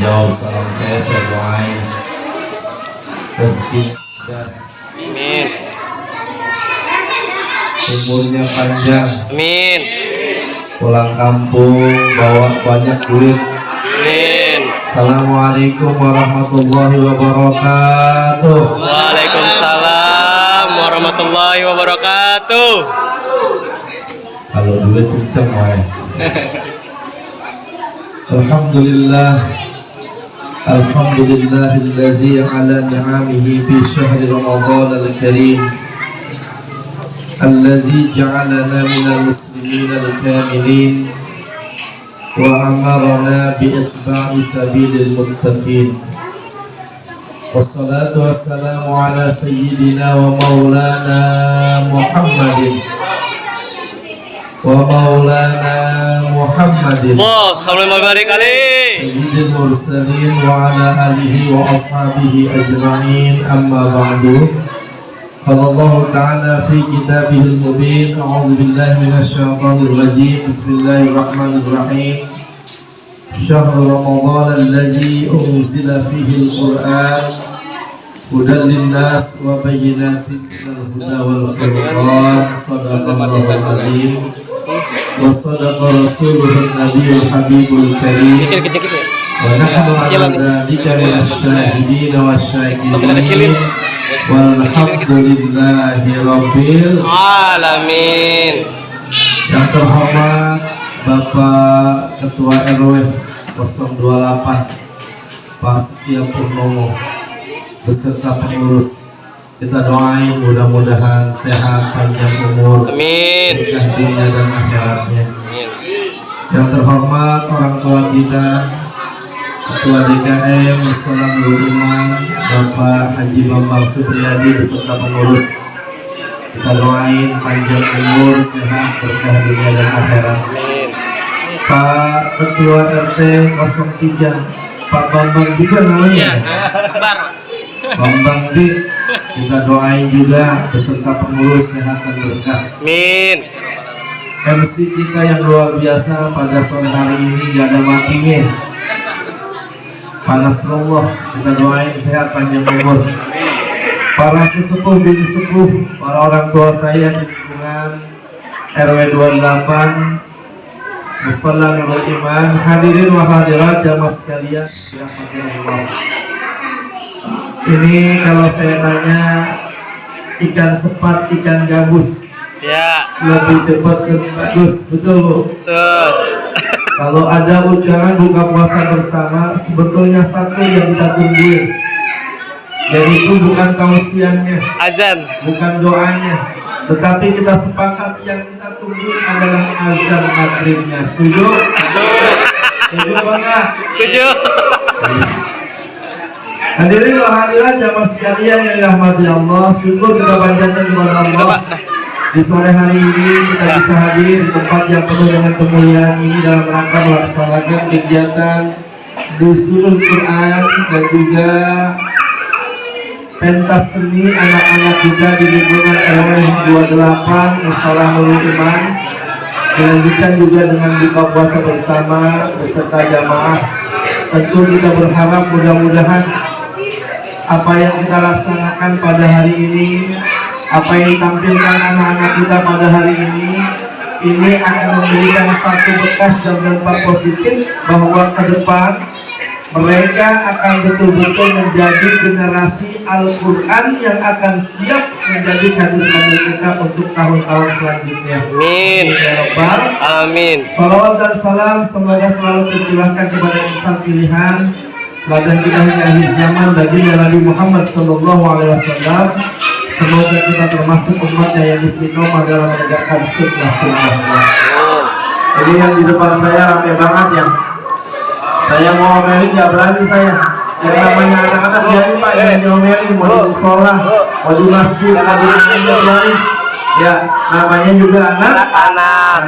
jawab salam saya doain rezekinya ada, Amin. umurnya panjang, Amin. pulang kampung bawa banyak duit. Amin. Assalamualaikum warahmatullahi wabarakatuh. Waalaikumsalam warahmatullahi wabarakatuh. Kalau duit kenceng wae. Alhamdulillahilladzi ala ni'amihi fi syahri Ramadan al-karim alladzi ja'alana minal muslimin al-kamilin wa amarna bi itba'i sabilil muttaqin. Wassalatu wassalamu ala sayyidina wa maulana Muhammadin Allah, sallallahu alaihi sayyidil mursalin wa ala alihi wa ashabihi ajma'in, amma ba'du. Qala Allah ta'ala fi kitabihil mubin, a'udzu billahi minasy syaithanir rajim. Bismillahirrahmanirrahim. Syahrul Ramadan alladzi unzila fihi al-Qur'an hudan linnas wa bayyinatin minal huda wal furqan. Shadaqallahul azim. Wa sadaqa rasuluhun nabiyul habibul karim. Wa nahnu ala dzalika minasy syahidin wasyakirin. Walhamdulillahi rabbil alamin. Yang terhormat Bapak Ketua RW 028 Pak Setia Purnomo beserta pengurus, kita doain mudah-mudahan sehat, panjang umur, amin, berkah dunia dan akhiratnya. Amin. Yang terhormat orang tua kita, Ketua DKM Muslim Nurul Iman Bapak Haji Bambang Supriyadi beserta pengurus, kita doain panjang umur, sehat, berkah dunia dan akhirat. Amin. Pak Ketua RT 03 Pak Bambang juga namanya, Bambang D, kita doain juga beserta pengurus sehat dan berkah. Amin. MC kita yang luar biasa pada sore hari ini gak ada matinya, Pak Nasrullah, kita doain sehat, panjang umur. Para sesepuh, bini sepuh, para orang tua saya di lingkungan RW 28 Musalla Nurul Iman, hadirin wa hadirat jamaah sekalian dirahmati Allah. Ini kalau saya tanya, ikan sepat, ikan gabus, Ya. lebih cepat lebih bagus, betul Bu? Betul. Kalau ada ujangan buka puasa bersama, sebetulnya satu yang kita tungguin, yaitu bukan tausiahnya, Azan. bukan doanya, tetapi kita sepakat yang kita tungguin adalah azan maghribnya. Setuju? Setuju apa enggak? Setuju. Hadirin wa hadirat jamaah sekalian yang dirahmati Allah, syukur kita panjatkan kepada Allah. Di sore hari ini kita bisa hadir di tempat yang penuh dengan kemuliaan ini dalam rangka melaksanakan kegiatan Nuzulul Quran dan juga pentas seni anak-anak kita di lingkungan RW 28 Musalla Nurul Iman. Dilanjutkan juga dengan buka puasa bersama beserta jamaah. Tentu kita berharap mudah-mudahan apa yang kita laksanakan pada hari ini, apa yang ditampilkan anak-anak kita pada hari ini akan memberikan satu bekas dan dampak positif bahwa ke depan mereka akan betul-betul menjadi generasi Al-Quran yang akan siap menjadi kader-kader kita untuk tahun-tahun selanjutnya. Amin. Ya Rabbal. Amin. Salawat dan salam semoga selalu tercurahkan kepada insan pilihan teladan kita hingga akhir zaman baginda Nabi Muhammad SAW. Semoga kita termasuk umatnya yang istiqomah dalam menegakkan sunnah-sunnahnya. Ini yang di depan saya ramai banget ya. Saya mau omelin nggak berani saya. Yang namanya anak-anak biarin Pak, yang diomelin mau di musola, mau di masjid, mau di mana biarin. Ya, namanya juga anak-anak.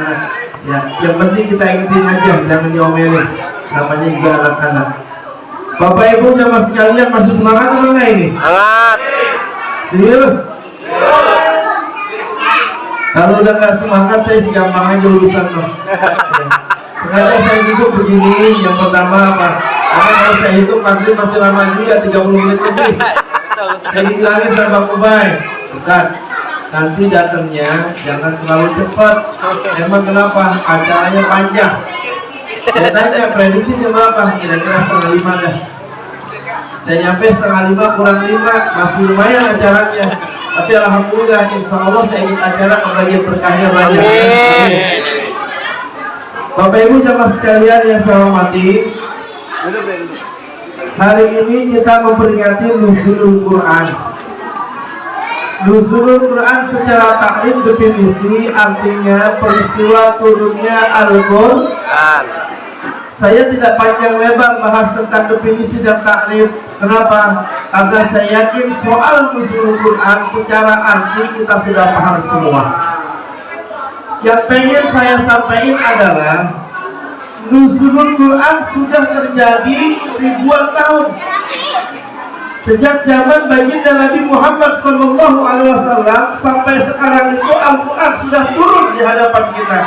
Ya, yang penting kita ingetin aja, jangan diomelin. Namanya juga anak-anak. Bapak Ibu jamaah sekalian, masih semangat atau enggak ini? Semangat. Serius? Kalau udah nggak semangat, saya sih gampang aja urusan loh. Ya. Sengaja saya duduk begini. Yang pertama apa? Karena kalau saya hitung maghrib masih lama juga, 30 menit lebih. Saya dibilangin sama Bang Ubay, Ustaz, nanti datangnya jangan terlalu cepat. Emang kenapa? Acaranya panjang. Saya tanya, prediksi jam berapa? Kira-kira 4:30 dah. Saya nyampe 4:30 kurang 5, masih lumayan acaranya. Tapi alhamdulillah, insya Allah saya ikut acara, kebagian berkahnya banyak. Bapak Ibu jamaah sekalian yang saya hormati, hari ini kita memperingati Nuzulul Quran. Nuzulul Quran secara takrif definisi artinya peristiwa turunnya Al-Quran. Saya tidak panjang lebar bahas tentang definisi dan takrif. Kenapa? Karena saya yakin soal Nuzulul Quran secara arti kita sudah paham semua. Yang pengen saya sampaikan adalah Nuzulul Quran sudah terjadi ribuan tahun. Sejak zaman baginda Nabi Muhammad SAW sampai sekarang itu Al-Quran sudah turun di hadapan kita.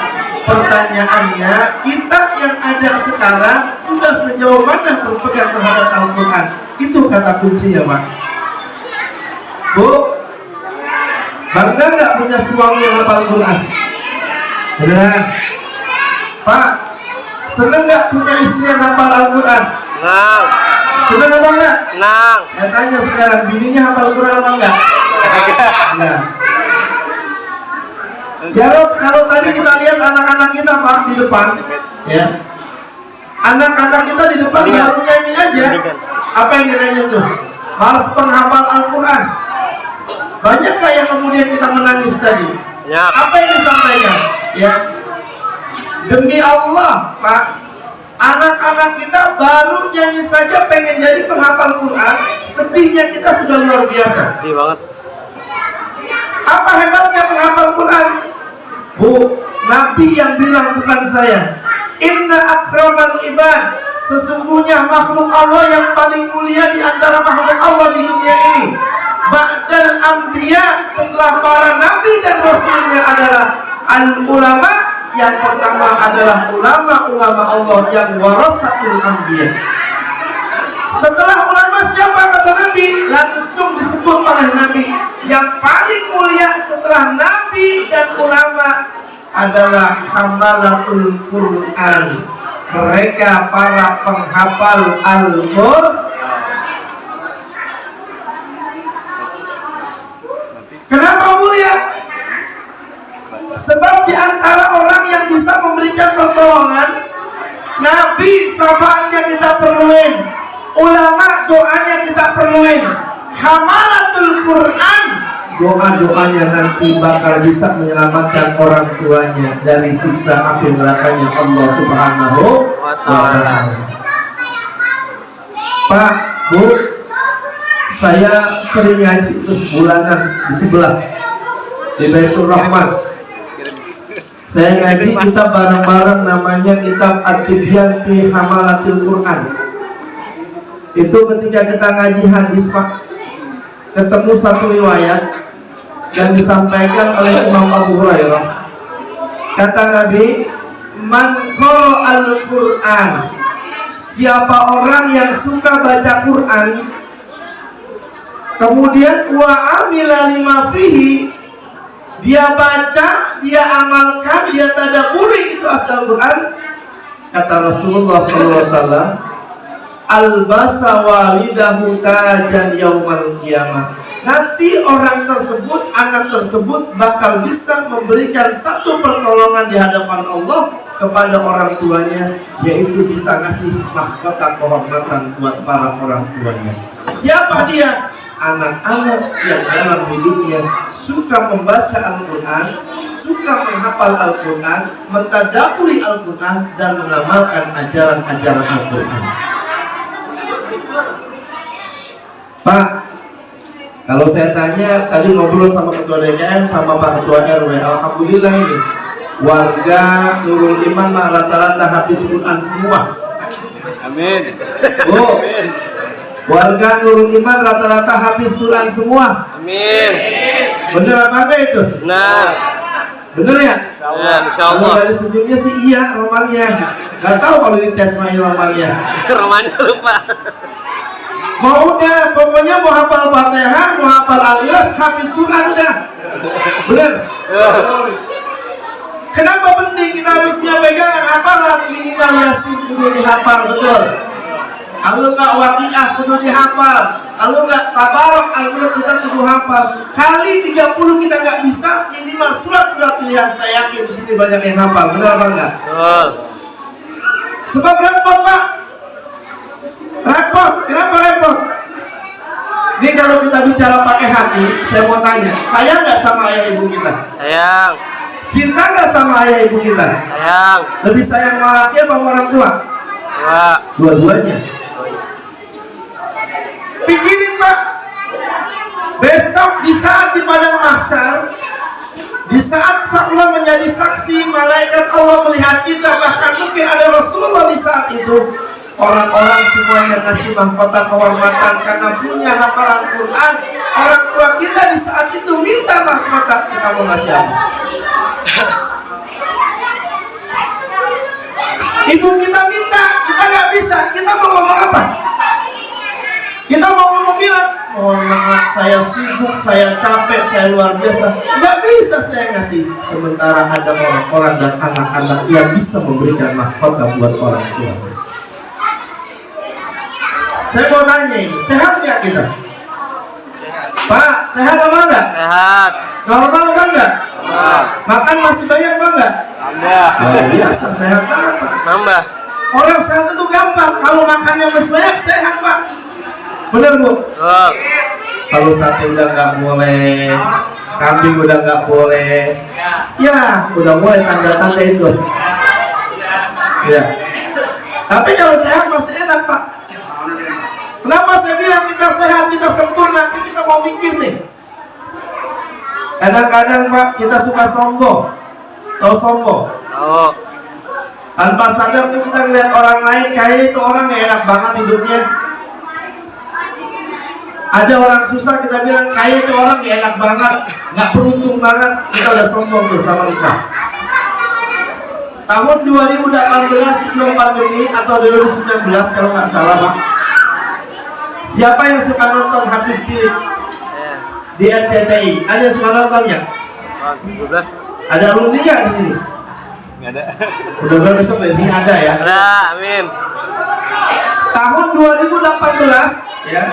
Pertanyaannya, kita yang ada sekarang sudah sejauh mana berpegang terhadap Al-Quran? Itu kata kuncinya, Pak. Bu, bangga nggak punya suami yang hafal Al-Quran? Beneran? Pak, seneng nggak punya istri yang hafal Al-Quran? Nang. Seneng apa enggak? Nang. Saya tanya sekarang, bininya hafal Al-Quran apa enggak? Enggak. Ya Rob, kalau tadi kita lihat anak-anak kita Pak di depan, ya, anak-anak kita di depan baru nyanyi aja, apa yang dinyanyi tuh? Males penghafal Al-Quran. Banyak nggak yang kemudian kita menangis tadi? Ya. Apa yang disampaikan? Ya, demi Allah Pak, anak-anak kita baru nyanyi saja pengen jadi penghafal Quran, sedihnya kita sudah luar biasa. Sedih banget. Apa hebatnya penghafal Quran? Bu, Nabi yang bilang bukan saya. Inna akramal ibad, sesungguhnya makhluk Allah yang paling mulia di antara makhluk Allah di dunia ini, ba'dal anbiya, setelah para nabi dan rasulnya adalah al-ulama. Yang pertama adalah ulama-ulama Allah yang warasatul anbiya. Setelah ulama siapa kata Nabi? Langsung disebut oleh Nabi, yang paling mulia setelah Nabi dan ulama adalah hamalatul Quran. Mereka para penghafal Al-Quran. Kenapa mulia? Sebab di antara orang yang bisa memberikan pertolongan, Nabi syafaatnya kita perluin, ulama doanya kita perluin, hamalatul Quran doa-doanya nanti bakal bisa menyelamatkan orang tuanya dari siksa api nerakanya Allah Subhanahu wa Ta'ala. Pak, Bu, saya sering ngaji tuh bulanan di sebelah di Baitur Rahman. Saya ngaji kitab bareng-bareng namanya kitab At-Tibyan fi Hamalatil Quran. Itu ketika kita ngaji hadis Pak, ketemu satu riwayat yang disampaikan oleh Imam Abu Hurairah. Kata Nabi, man qara al-Quran, siapa orang yang suka baca Quran kemudian wa amila lima fihi, dia baca, dia amalkan, dia tadabburi itu asal Quran. Kata Rasulullah SAW, albasa walidahu tajan yaumal qiyamah. Nanti orang tersebut, anak tersebut bakal bisa memberikan satu pertolongan di hadapan Allah kepada orang tuanya, yaitu bisa ngasih mahkota kehormatan buat para orang tuanya. Siapa dia? Anak-anak yang dalam hidupnya suka membaca Al-Quran, suka menghafal Al-Quran, mentadaburi Al-Quran, dan mengamalkan ajaran-ajaran Al-Quran. Pak, kalau saya tanya, tadi ngobrol sama Ketua DKM, sama Pak Ketua RW, alhamdulillah ini warga Nurul Iman mah rata-rata habis Quran semua. Amin. Oh, warga Nurul Iman rata-rata habis Quran semua. Amin. Bener apa enggak itu? Benar. Bener ya? Ya, insya Kalau Allah. dari senyumnya sih iya, romannya. Gak tahu kalau dites main Romalia. Romanya lupa. Mau udah, pokoknya mau hafal Fatihah, mau hafal Al-Ikhlas, habis Quran udah. Bener? Kenapa penting kita harus punya pegangan hafalan? Minimal Yasin kudu dihafal, betul. Kalau nggak Waqiah kudu dihafal. Kalau nggak Tabarok Al-Qur'an kita kudu hafal. Kali 30 kita nggak bisa, minimal surat-surat pilihan. Saya yakin di sini banyak yang hafal. Benar apa enggak? Sebab repot, Pak. Repot. Kenapa repot? Ini kalau kita bicara pakai hati, saya mau tanya, sayang nggak sama ayah ibu kita? Sayang. Cinta nggak sama ayah ibu kita? Sayang. Lebih sayang sama laki atau sama orang tua? Dua-duanya. Pikirin, Pak. Besok di saat di padang mahsyar, di saat Allah menjadi saksi, malaikat Allah melihat kita, bahkan mungkin ada Rasulullah di saat itu. Orang-orang semuanya kasih mahkota kehormatan karena punya hafalan Quran. Orang tua kita di saat itu minta mahkota, kita mau ngasih apa? Ibu kita minta, kita nggak bisa. Kita mau ngomong apa? Kita mau ngomong bilang, mohon maaf, saya sibuk, saya capek, saya luar biasa, nggak bisa saya ngasih. Sementara ada orang-orang dan anak-anak yang bisa memberikan mahkota buat orang tua. Saya mau tanya ini, sehat nggak kita? Pak, sehat apa enggak? Sehat. Normal apa enggak? Makan masih banyak apa enggak? Nambah. Luar biasa, sehat banget, Pak. Nambah. Orang sehat itu gampang, kalau makannya masih banyak, sehat, Pak. Bener, Bu? Kalau sate udah nggak boleh, kambing udah nggak boleh, ya udah mulai tanda-tanda itu. Ya. Tapi kalau sehat masih enak, Pak. Kenapa saya bilang kita sehat, kita sempurna? Kita mau mikir nih. Kadang-kadang, Pak, kita suka sombong. Tahu sombong? Tahu. Tanpa sadar tuh kita ngeliat orang lain, kayak itu orang yang enak banget hidupnya. Ada orang susah, kita bilang kayak itu orang yang enak banget, nggak beruntung banget. Kita udah sombong tuh sama kita. Tahun 2018 sebelum pandemi atau 2019 kalau nggak salah, Pak. Siapa yang suka nonton Hafiz Tilik di RCTI? Ada yang suka nonton nggak? 12. Ada alumni nggak di sini? Nggak ada. Mudah-mudahan besok di sini ada ya. Ada, amin. Tahun 2018 ya,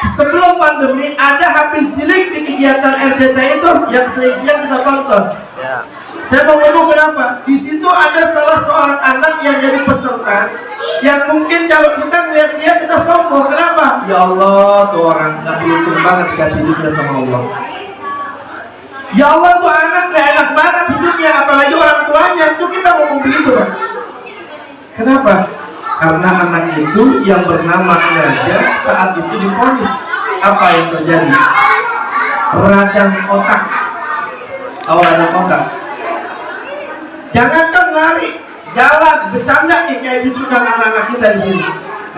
sebelum pandemi ada Hafiz Tilik di kegiatan RCTI itu yang sering-sering kita tonton. Ya. Saya mau ngomong kenapa? Di situ ada salah seorang anak yang jadi peserta, yang mungkin kalau kita melihat dia kita sombong. Kenapa? Ya Allah, tuh orang nggak beruntung banget dikasih hidupnya sama Allah. Ya Allah, tuh anak nggak enak banget hidupnya, apalagi orang tuanya. Itu kita ngomong begitu, Pak. Kenapa? Karena anak itu yang bernama Naja saat itu divonis. Apa yang terjadi? Radang otak. Tahu radang otak? Jangankan lari, jalan, bercanda nih kayak cucu dan anak-anak kita di sini.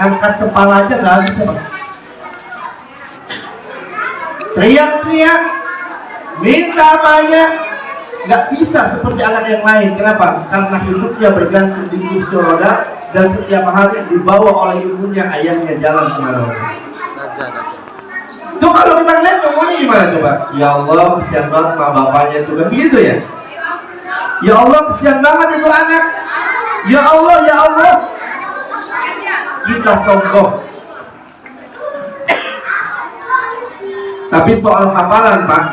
Angkat kepala aja nggak bisa, Pak. Teriak-teriak, minta bayar, nggak bisa seperti anak yang lain. Kenapa? Karena hidupnya bergantung di kursi roda dan setiap hari dibawa oleh ibunya, ayahnya jalan kemana-mana. Tuh kalau kita lihat ngomongnya gimana coba? Ya Allah, kesian banget sama bapaknya itu kan begitu ya. Ya Allah, kesian banget itu anak. Ya Allah, ya Allah. Kita sombong. Tapi soal hafalan, Pak,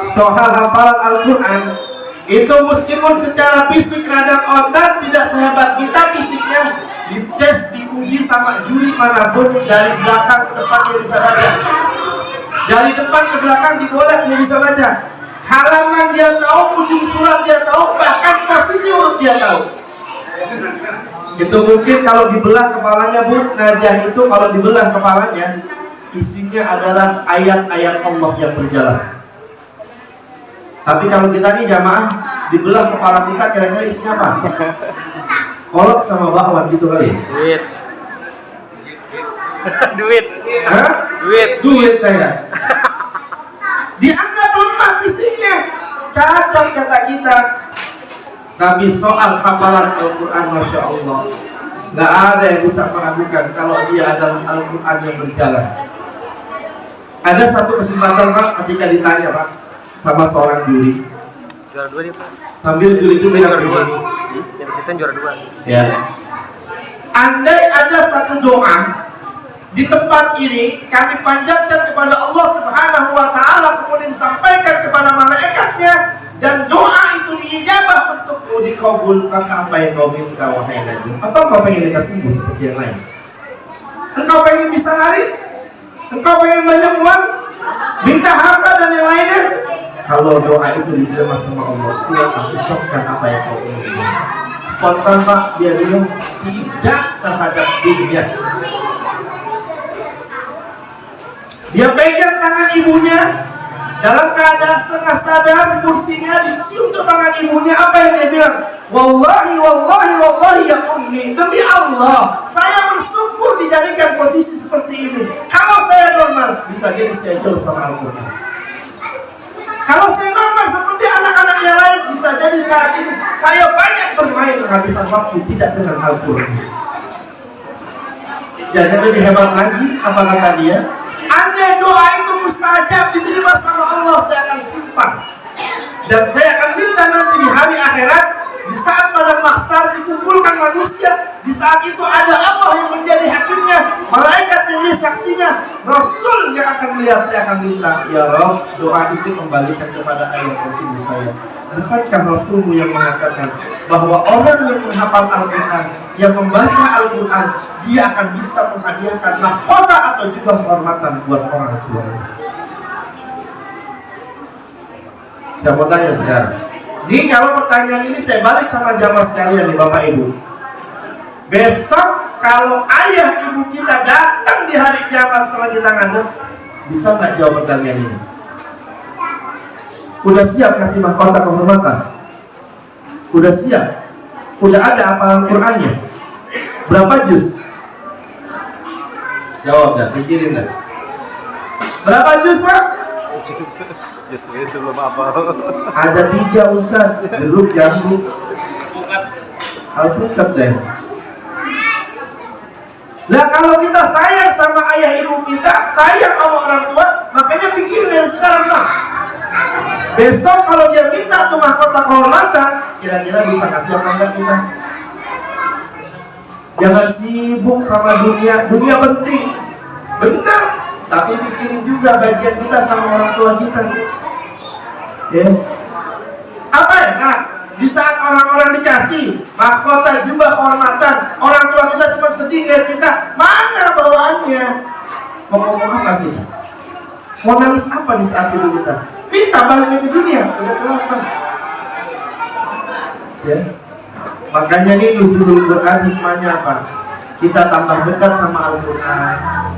soal hafalan Al-Quran itu meskipun secara fisik radang otak tidak sehebat kita fisiknya, dites, diuji sama juri manapun, dari belakang ke depan dia bisa baca, dari depan ke belakang dibolak dia bisa baca, halaman dia tahu, ujung surat dia tahu, bahkan posisi huruf dia tahu. Itu mungkin kalau dibelah kepalanya, Bu Najah itu kalau dibelah kepalanya isinya adalah ayat-ayat Allah yang berjalan. Tapi kalau kita nih jamaah dibelah kepala kita, kira-kira isinya apa? Kolak sama bakwan gitu kali. Duit. Duit. Hah? Duit saya. Dianggap lemah fisiknya, cacat kata kita. Nabi soal hafalan Al-Quran, Masya Allah, nggak ada yang bisa meragukan kalau dia adalah Al-Quran yang berjalan. Ada satu kesempatan Pak, ketika ditanya Pak sama seorang juri, Juara 2 dia, Pak. sambil juri itu bilang begini, Yang cerita juara 2. ya, andai ada satu doa di tempat ini kami panjatkan kepada Allah Subhanahu wa Ta'ala, kemudian disampaikan kepada malaikatnya, dan doa itu diijabah untukmu, dikabul, maka apa yang kau minta wahai Nabi? Apa kau pengen kita sembuh seperti yang lain? Engkau pengen bisa lari? Engkau pengen banyak uang? Minta harta dan yang lainnya? Kalau doa itu diterima sama Allah, silakan ucapkan apa yang kau inginkan. Spontan Pak, dia bilang tidak terhadap dunia. Dia pegang tangan ibunya dalam keadaan setengah sadar di kursinya, dicium ke tangan ibunya. Apa yang dia bilang? Wallahi, wallahi, wallahi ya ummi, demi Allah, saya bersyukur dijadikan posisi seperti ini. Kalau saya normal, bisa jadi saya jauh sama Al-Quran. Kalau saya normal seperti anak-anak yang lain, bisa jadi saat ini saya banyak bermain menghabiskan waktu tidak dengan Al-Quran. Dan yang lebih hebat lagi, apa kata dia? Andai doa itu mustajab diterima sama Allah, saya akan simpan dan saya akan minta nanti di hari akhirat, di saat pada mahsyar dikumpulkan manusia, di saat itu ada Allah yang menjadi hakimnya, malaikat menjadi saksinya, Rasul yang akan melihat. Saya akan minta, ya Rabb, doa itu kembalikan kepada ayah dan ibu saya. Bukankah Rasulmu yang mengatakan bahwa orang yang menghafal Al-Quran, yang membaca Al-Quran, dia akan bisa menghadiahkan mahkota atau juga kehormatan buat orang tuanya. Saya mau tanya sekarang. Ini kalau pertanyaan ini saya balik sama jamaah sekalian nih Bapak Ibu. Besok kalau ayah ibu kita datang di hari kiamat setelah kita ngadep, bisa nggak jawab pertanyaan ini? Udah siap kasih mahkota kehormatan? Udah siap? Udah ada hafalan Qur'annya? Berapa juz? Jawab dah, pikirin dah. Berapa juz Pak? Justru itu belum apa. Ada 3 Ustaz, jeruk, jambu, Alpukat deh. Nah kalau kita sayang sama ayah ibu kita, sayang sama orang tua, makanya pikirin dari sekarang Pak. Besok kalau dia minta tuh mahkota kehormatan, kira-kira bisa kasih apa enggak kita? Jangan sibuk sama dunia, dunia penting, benar. Tapi pikirin juga bagian kita sama orang tua kita. Ya. Apa ya? Nah, di saat orang-orang dikasih mahkota jubah kehormatan, orang tua kita cuma sedih lihat kita, mana bawaannya? Mau ngomong apa kita? Mau nangis apa di saat itu kita? Minta balik ke dunia, udah terlambat. Ya. Makanya nih nuzulul Quran hikmahnya apa? Kita tambah dekat sama Al-Quran,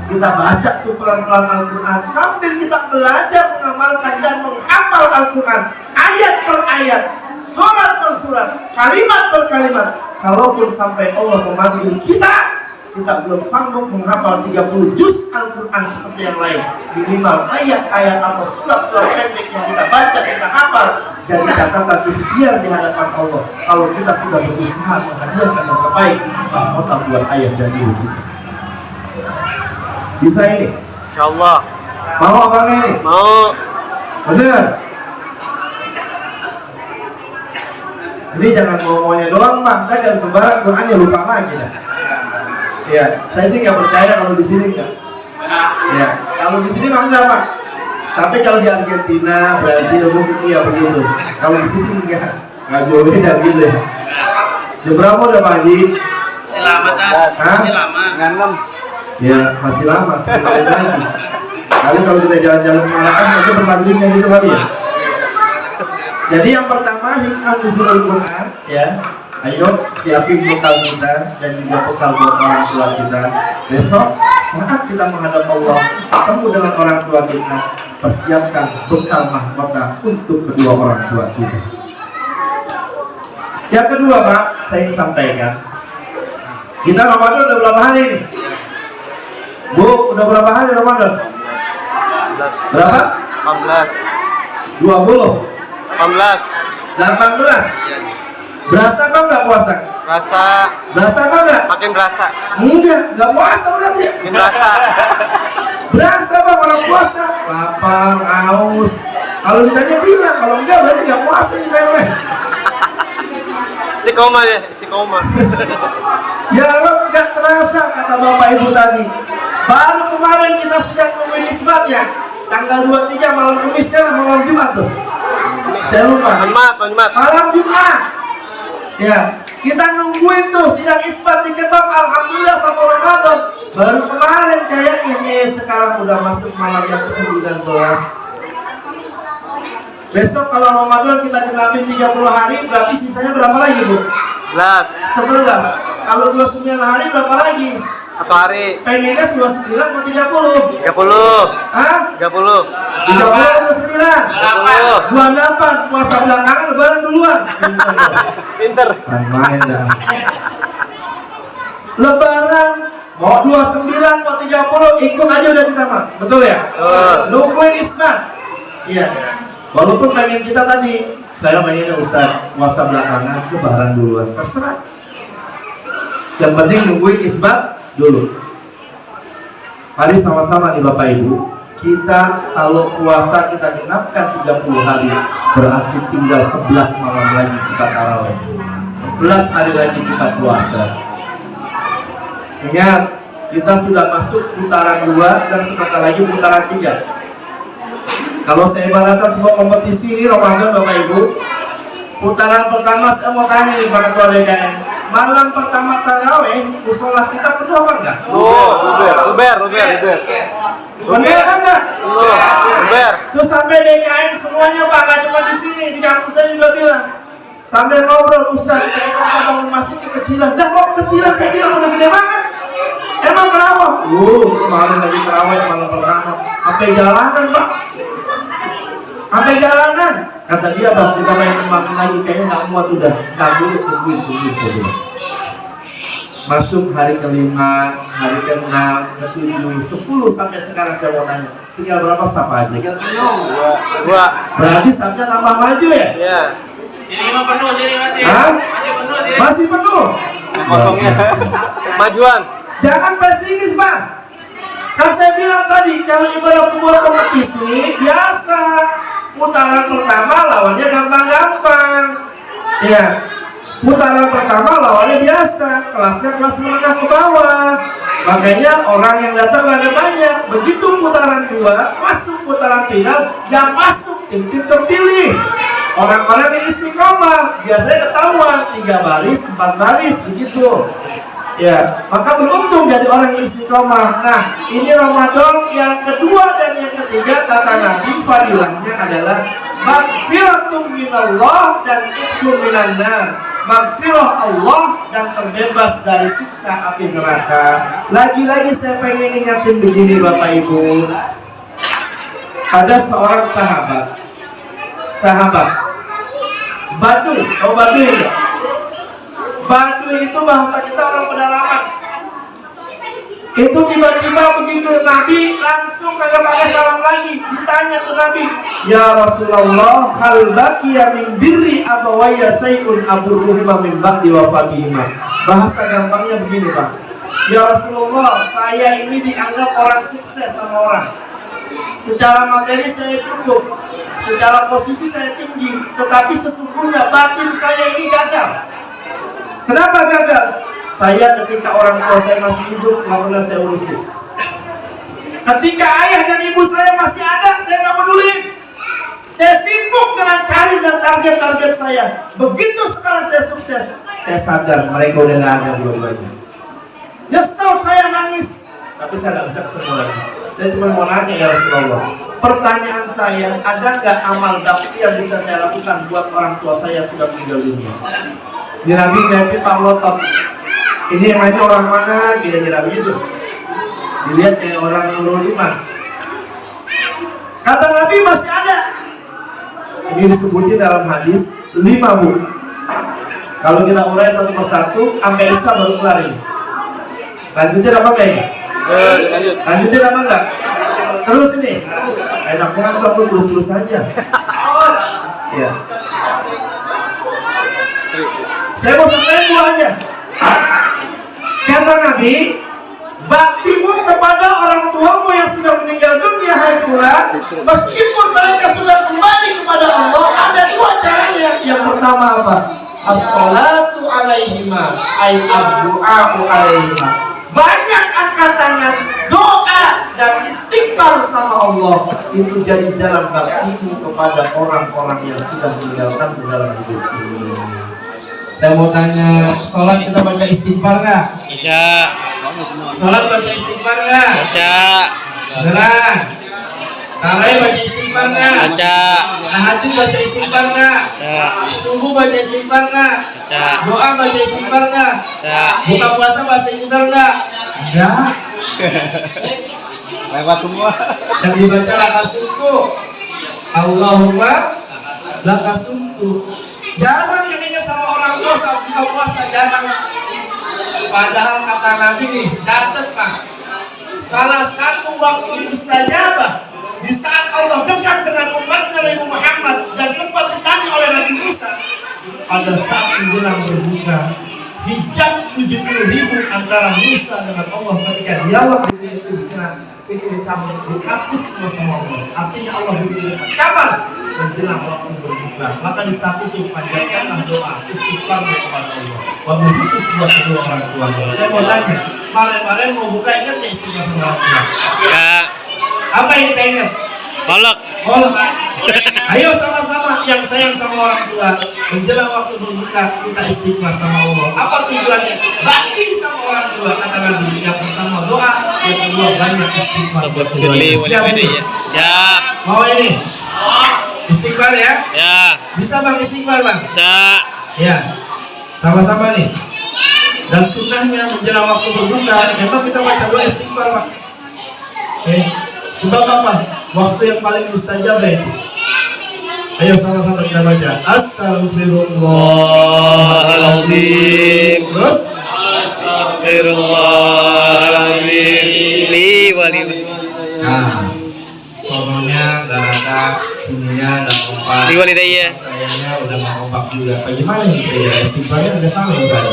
kita baca tuh pelan-pelan Al-Quran sambil kita belajar mengamalkan dan menghafal Al-Quran ayat per ayat, surat per surat, kalimat per kalimat. Kalaupun sampai Allah memanggil kita, kita belum sanggup menghafal 30 juz Al-Quran seperti yang lain, minimal ayat-ayat atau surat-surat pendek yang kita baca, kita hafal, jadi catatan ikhtiar di hadapan Allah. Kalau kita sudah berusaha menghadiahkan yang terbaik, mahkota buat ayah dan ibu kita. Bisa ini? Insyaallah. Mau apa ini? Mau. Bener? Ini jangan mau-maunya doang Pak, kita gak sembarang Quran ya lupa lagi dah. Ya, saya sih nggak percaya kalau di sini enggak. Ya, kalau di sini mah enggak Pak. Tapi kalau di Argentina, Brazil mungkin iya begitu. Kalau di sini nggak jauh beda gitu ya. Jam berapa udah Pak Haji? Selamat masih lama. Nganem. Ya, masih lama, sebentar lagi. Kali kalau kita jalan-jalan ke Marrakesh nanti bermaghribnya gitu kali ya. Jadi yang pertama hikmah nuzulul Quran ya. Ayo siapin bekal kita dan juga bekal buat orang tua kita. Besok saat kita menghadap Allah, ketemu dengan orang tua kita, persiapkan bekal mahkota untuk kedua orang tua kita. Yang kedua Pak, saya ingin sampaikan, kita Ramadan udah berapa hari ini? Bu, udah berapa hari Ramadan? 18. Berapa? 18. 20? 18. 18? Berasa apa enggak puasa? Rasa Berasa apa enggak? makin berasa. Enggak puasa berarti ya? Makin berasa. Berasa apa kalau puasa? Lapar, haus. Kalau ditanya bilang, kalau enggak berarti enggak puasa ini Pak. Istiqomah ya, istiqomah. Ya Allah, enggak terasa kata Bapak Ibu tadi. Baru kemarin kita sedang nungguin isbat ya. Tanggal 23 malam Kamis kan malam Jumat tuh. Saya lupa. Jumat. Malam Jumat. Ya, kita nungguin tuh sidang isbat diketok, alhamdulillah satu Ramadan. Baru kemarin kayaknya sekarang udah masuk malam yang ke-19. Besok kalau Ramadan kita genapin 30 hari, berarti sisanya berapa lagi, Bu? 11. Kalau 29 hari berapa lagi? 1 hari. Pengennya 29 atau 30? 30. Hah? 30. 30 atau 29? 28, puasa belakangan, lebaran duluan. Pinter. Main dah. Lebaran mau 29 mau 30 ikut aja udah kita mah. Betul ya? Nungguin isbat. Iya. Walaupun pengen kita tadi, saya pengennya Ustaz puasa belakangan, lebaran duluan. Terserah. Yang penting nungguin isbat dulu. Mari sama-sama nih Bapak Ibu. Kita kalau puasa kita genapkan 30 hari, berarti tinggal 11 malam lagi kita tarawih. 11 hari lagi kita puasa. Ingat, kita sudah masuk putaran 2 dan sebentar lagi putaran 3. Kalau saya ibaratkan sebuah kompetisi ini Ramadan Bapak Ibu, putaran pertama saya mau tanya nih Pak Ketua DKM, malam pertama tarawih musola kita penuh apa enggak? Ruber. Bener kan enggak? Ruber. Terus sampai DKM semuanya Pak, gak cuma di sini, di kampus saya juga bilang. Sambil ngobrol, Ustaz, kayaknya kita bangun masjid kekecilan. Dah kok kekecilan, saya bilang udah gede banget. Emang kenapa? Kemarin lagi tarawih malam pertama, sampai jalanan Pak. Sampai jalanan. Kata dia Bang, kita main kembangin lagi, kayaknya gak muat udah. Ntar dulu, tungguin saya bilang. Masuk hari ke-5, hari ke-6, ke-7, 10 sampai sekarang saya mau tanya, tinggal berapa sapa aja? 2. Berarti sapnya tambah maju ya? Iya. Sini mah penuh, sini masih. Hah? Masih penuh sini. Masih penuh? Kosongnya. Majuan. Jangan pesimis Bang. Kan saya bilang tadi, kalau ibarat sebuah kompetisi biasa, putaran pertama lawannya gampang-gampang. Ya. Putaran pertama lawannya biasa, kelasnya kelas menengah ke bawah. Makanya orang yang datang ada banyak. Begitu putaran 2, masuk putaran final, yang masuk tim-tim terpilih. Orang-orang yang istiqomah, biasanya ketahuan 3 baris, 4 baris, begitu. Ya, maka beruntung jadi orang yang istiqomah. Nah, ini Ramadan yang kedua dan yang ketiga kata Nabi fadilahnya adalah magfiratum minallah dan itqum minan nar. Magfirah Allah dan terbebas dari siksa api neraka. Lagi-lagi saya pengen ingatin begini Bapak Ibu. Ada seorang sahabat Baduy, tahu Baduy enggak? Baduy itu bahasa kita orang pedalaman. Itu tiba-tiba begitu Nabi langsung kayak pakai salam lagi, ditanya ke Nabi, ya Rasulullah, hal baqiya min birri abawayya syai'un aburruhuma min ba'di wafatihima. Bahasa gampangnya begini Pak, ya Rasulullah, saya ini dianggap orang sukses sama orang. Secara materi saya cukup, secara posisi saya tinggi, tetapi sesungguhnya batin saya ini gagal. Kenapa gagal? Saya ketika orang tua saya masih hidup nggak pernah saya urusin. Ketika ayah dan ibu saya masih ada, saya nggak peduli. Saya sibuk dengan karir dan target-target saya. Begitu sekarang saya sukses, saya sadar mereka udah nggak ada dua-duanya. Nyesel saya nangis, tapi saya nggak bisa ketemu lagi. Saya cuma mau nanya ya Rasulullah, pertanyaan saya, ada nggak amal bakti yang bisa saya lakukan buat orang tua saya yang sudah meninggal dunia? Di Nabi ngeliatin Pak Lotot, ini yang nanya orang mana, kira-kira begitu. Dilihat kayak orang nurul iman. Kata Nabi masih ada. Ini disebutin dalam hadis 5 Bu. Kalau kita urai satu persatu, sampai Isya baru kelar ini. Lanjutin apa enggak ini? Lanjutin apa enggak? Terus ini. Enak banget Bang, terus-terus aja. Ya. Saya mau sampaikan dua aja. Kata Nabi, baktimu kepada orang tuamu yang sudah meninggal dunia hai pula, meskipun mereka sudah kembali kepada Allah, ada dua caranya. Yang pertama apa? As-salatu alaihima, ay abdu'a'u alaihima. Banyak angkat tangan, doa dan istighfar sama Allah. Itu jadi jalan baktimu kepada orang-orang yang sudah meninggalkan dalam hidup ini. Saya mau tanya, sholat kita baca istighfar nggak? Baca. Sholat baca istighfar nggak? Baca. Beneran? Tarawih baca istighfar nggak? Baca. Tahajud baca istighfar nggak? Baca. Subuh baca istighfar nggak? Baca. Doa baca istighfar nggak? Baca. Buka puasa baca istighfar nggak? Enggak. Lewat semua. Yang dibaca lakasuntu, Allahumma lakasuntu. Jarang yang ingat sama orang tua saat buka puasa, jarang. Padahal kata Nabi nih, catat Pak, salah satu waktu mustajabah di saat Allah dekat dengan umatnya Nabi Muhammad dan sempat ditanya oleh Nabi Musa pada saat menjelang berbuka, hijab 70.000 antara Musa dengan Allah ketika dialog di Bukit Sinai itu dicabut, dihapus sama Allah. Artinya Allah begitu dekat. Kapan? Menjelang waktu berbuka. Maka di saat itu panjatkanlah doa istighfar kepada Allah. Wabil khusus buat kedua orang tua. Saya mau tanya, kemarin mau buka ingat ya istighfar sama orang tua? Ya. Apa yang kita ingat? Kolak. Kolak. Ayo sama-sama yang sayang sama orang tua. Menjelang waktu berbuka kita istighfar sama Allah. Apa tujuannya? Bakti sama orang tua kata Nabi. Yang pertama doa, yang kedua banyak istighfar buat keduanya. Siap ini? Siap. Mau ini? Istighfar ya? Ya. Bisa Bang istighfar Bang? Bisa. Ya. Sama-sama nih. Dan sunnahnya menjelang waktu berbuka, memang kita baca doa istighfar Pak. Sebab apa? Waktu yang paling mustajab itu. Ayo sama-sama kita baca. Astaghfirullahaladzim. Terus? Astaghfirullahaladzim. Li wali. Nah, sononya gak rata, sininya gak kompak. Li wali daya. Sayangnya udah gak kompak juga. Bagaimana ya kira-kira istighfarnya agak sama ya Pak?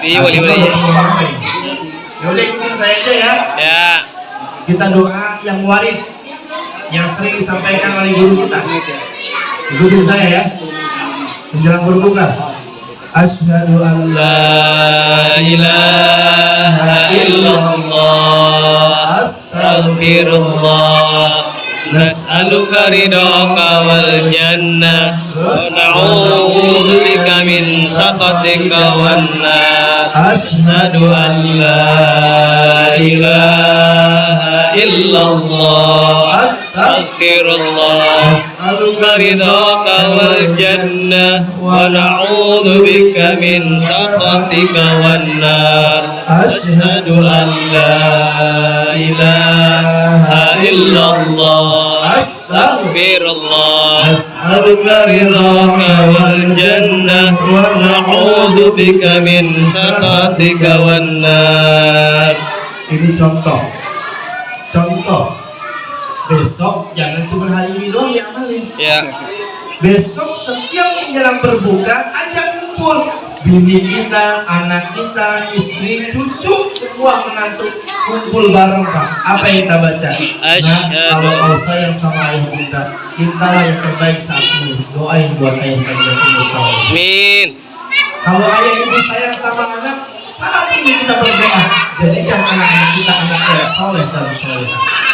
Li wali daya. Ya udah ikutin saya aja ya. Ya. Kita doa yang warid, yang sering disampaikan oleh guru kita. Ikutin saya ya. Menjelang berbuka. Asyhadu an la ilaha illallah, astaghfirullah, nas'aluka ridhaka wal jannah wa na'udzu bika min sakhatika wan nar. Asyhadu an la ilaha illallah, Astaghfirullah. as'aluka ridhaka wal jannah wa na'udzu bika min sakhatika wan nar. Asyhadu an la ilaha illallah, Astaghfirullah. as'aluka ridhaka wal jannah wa na'udzu bika min sakhatika wan nar. Ini contoh. Besok jangan cuma hari ini doang diamalin. Ya. Besok setiap menjelang berbuka ajak kumpul bini kita, anak kita, istri, cucu, semua menantu kumpul bareng Pak. Apa yang kita baca? Nah, kalau kau sayang sama ayah bunda, kitalah yang terbaik saat ini. Doain buat ayah panjang umur sama ibu. Amin. Kalau ayah ibu sayang sama anak, saat ini kita berdoa. Jadikan anak-anak kita anak yang soleh dan solehah.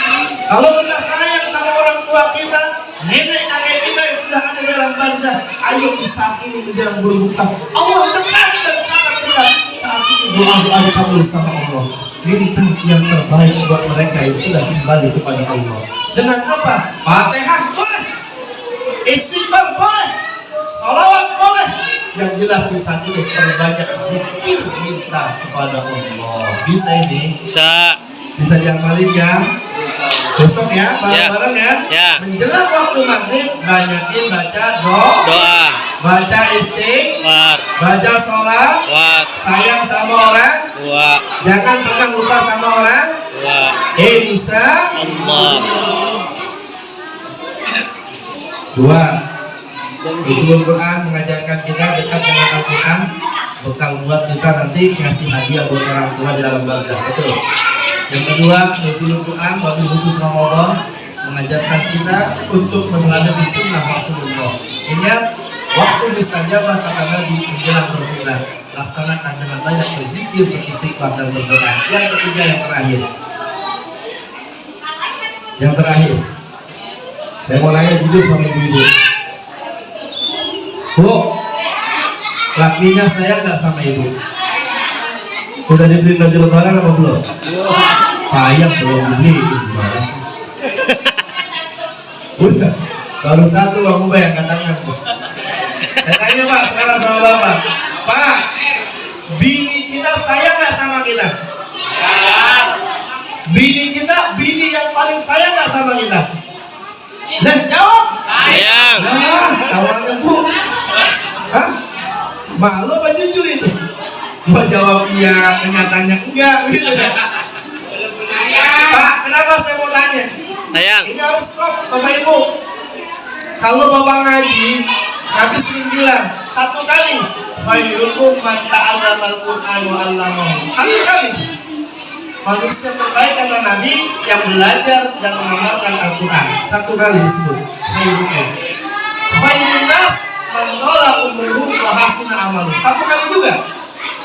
Kalau kita sayang sama orang tua kita, nenek kakek kita yang sudah ada dalam barzah, ayo di saat ini menjelang berbuka, Allah dekat dan sangat dekat. Saat itu doa-doa dikabul sama Allah. Minta yang terbaik buat mereka yang sudah kembali kepada Allah. Dengan apa? Fatihah boleh, istighfar boleh, salawat boleh. Yang jelas di saat ini perbanyak zikir minta kepada Allah. Bisa ini? Bisa diamalin ya? Besok ya, bareng-bareng ya. Menjelang waktu maghrib banyakin baca doa, baca istighfar, baca sholat, sayang sama orang, jangan pernah lupa sama orang, insya Allah. 2. Nuzulul Quran mengajarkan kita dekat dengan Al-Quran, bekal buat kita nanti ngasih hadiah buat orang tua di alam barzakh. Betul. Yang kedua, Nuzulul Quran waktu khusus Ramadan mengajarkan kita untuk meneladani sunnah Rasulullah. Ingat, waktu mustajabah kata Nabi menjelang berbuka, laksanakan dengan banyak berzikir, beristighfar dan berdoa. Yang ketiga, yang terakhir. Yang terakhir, saya mau nanya jujur sama ibu-ibu. Bu, lakinya sayang nggak sama ibu? Udah dibeli baju lebaran apa belum? Sayang belum dibeli, gimana sih? Udah, baru satu Bang Ubay yang katanya tuh. Saya tanya Pak sekarang sama Bapak, Pak, bini kita sayang nggak sama kita? Bini yang paling sayang nggak sama kita? Dan jawab. Sayang. Nah, awalnya Bu. Hah? Malu apa jujur itu? Gua jawab iya, kenyataannya enggak gitu ya. Pak, kenapa saya mau tanya? Sayang. Ini harus stop, Bapak Ibu. Kalau Bapak ngaji, Nabi sering bilang satu kali, khairukum man ta'allamal Qur'an wa 'allamahu. Satu kali. Manusia terbaik kata Nabi yang belajar dan mengamalkan Al-Quran. Satu kali disebut khairukum. Khairun nas man tala umruhu wa hasuna amalu. Satu kali juga.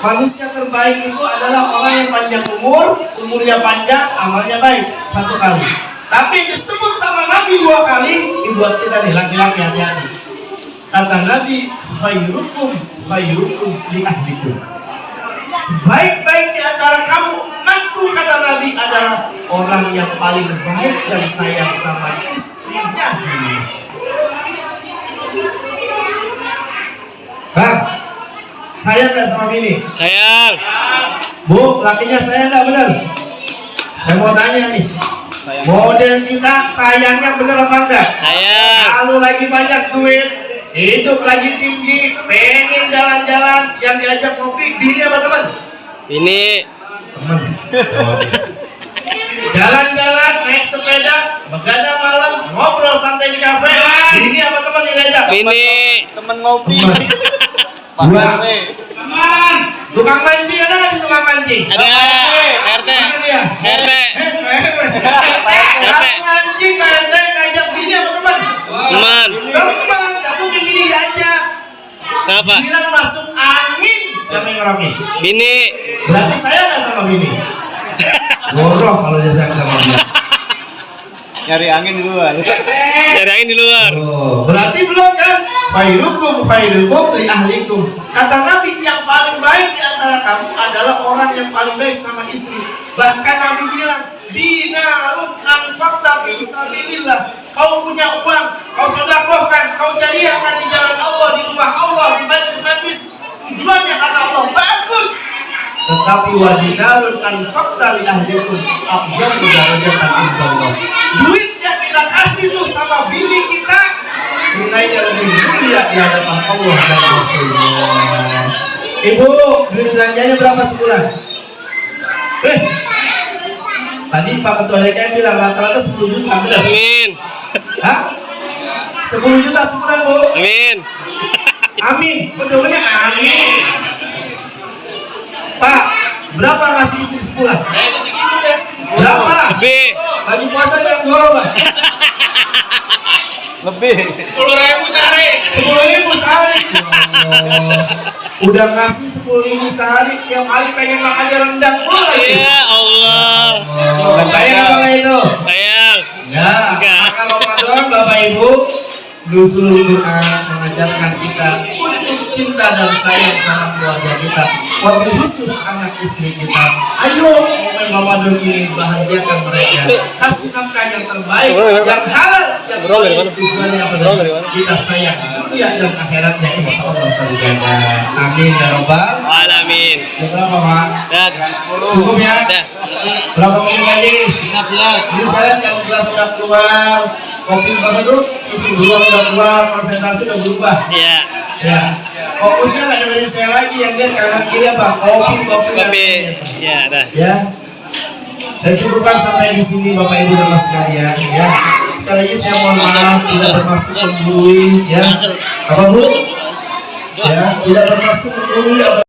Manusia terbaik itu adalah orang yang panjang umur, umurnya panjang, amalnya baik. Satu kali. Tapi disebut sama Nabi dua kali. Ini buat kita nih laki-laki, hati-hati. Kata Nabi, khairukum li ahlikum. Sebaik-baik di antara kamu umatku, kata Nabi, adalah orang yang paling baik dan sayang sama istrinya. Bang, sayang nggak sama bini? Sayang. Bu, lakinya sayang nggak bener? Saya mau tanya nih, model kita sayangnya bener apa enggak? Sayang. Kalau lagi banyak duit, hidup lagi tinggi, pengen jalan-jalan, yang diajak ngopi, bini apa teman? Ini. Teman. Jalan-jalan, naik sepeda, begadang malam, ngobrol santai di kafe, bini apa teman yang diajak? Ini. Temen ngopi. Dua. Tukang mancing, ada nggak sih tukang mancing? Ada. RT. Mana dia? RT. Tukang mancing, RT ngajak bini apa teman? Teman. Teman, nggak mungkin bini diajak. Kenapa? Bilang masuk angin, siapa yang ngerokin? Bini. Berarti saya nggak sama bini. Gorok kalau dia sayang sama dia. Nyari angin di luar. Dari angin di luar. Oh, berarti belum kan? Khairukum li ahlikum. Kata Nabi, yang paling baik di antara kamu adalah orang yang paling baik sama istri. Bahkan Nabi bilang, dinarun anfaqta fi sabilillah. Kau punya uang, kau sedekahkan, kau jariahkan di jalan Allah, di rumah Allah, di majlis-majlis, tujuannya karena Allah, bagus. Tetapi wa dinarun anfaqta li ahlikum afzalu darajatan indallah. Duit yang kita kasih tuh sama bini kita, nilainya lebih mulia di hadapan Allah dan Rasulnya. Ibu, duit belanjanya berapa sebulan? Tadi Pak Ketua DKM bilang rata-rata 10 juta, benar? Amin. Hah? 10 juta sebulan, Bu? Amin. Amin, betulnya amin. Pak, berapa ngasih istri sebulan? Berapa? Lebih. Lagi puasa yang dorong, Pak? Lebih. 10.000 sehari. 10.000 sehari. Ya Allah. Udah ngasih 10.000 sehari, tiap hari pengen makannya rendang pula lagi. Ya Allah. Oh, sayang apa nggak itu? Sayang. Enggak. Maka Ramadan, Bapak Ibu, Nuzulul Quran mengajarkan kita untuk cinta dan sayang sama keluarga kita, wabil khusus anak istri kita. Ayo momen Ramadan ini bahagiakan mereka, kasih nafkah yang terbaik, yang halal, yang baik. Tujuannya apa tadi? Kita sayang dunia dan akhiratnya, insya Allah terjaga. Amin ya Rabbal Alamin. Jam berapa Pak? Dan. Cukup ya? Dah. Berapa menit lagi? 15. Ini saya kalau gelas sudah keluar, kopi apa tuh? Susu dua udah keluar, konsentrasi udah berubah. Ya. Ya. Fokusnya nggak dengerin saya lagi, yang lihat kanan kiri apa? Kopi dan Kopi. minum. Ya, dah. Ya. Saya cukupkan sampai di sini Bapak Ibu dan Mas sekalian ya. Sekali lagi saya mohon maaf tidak bermaksud menggurui ya. Apa Bu? Ya, tidak bermaksud menggurui.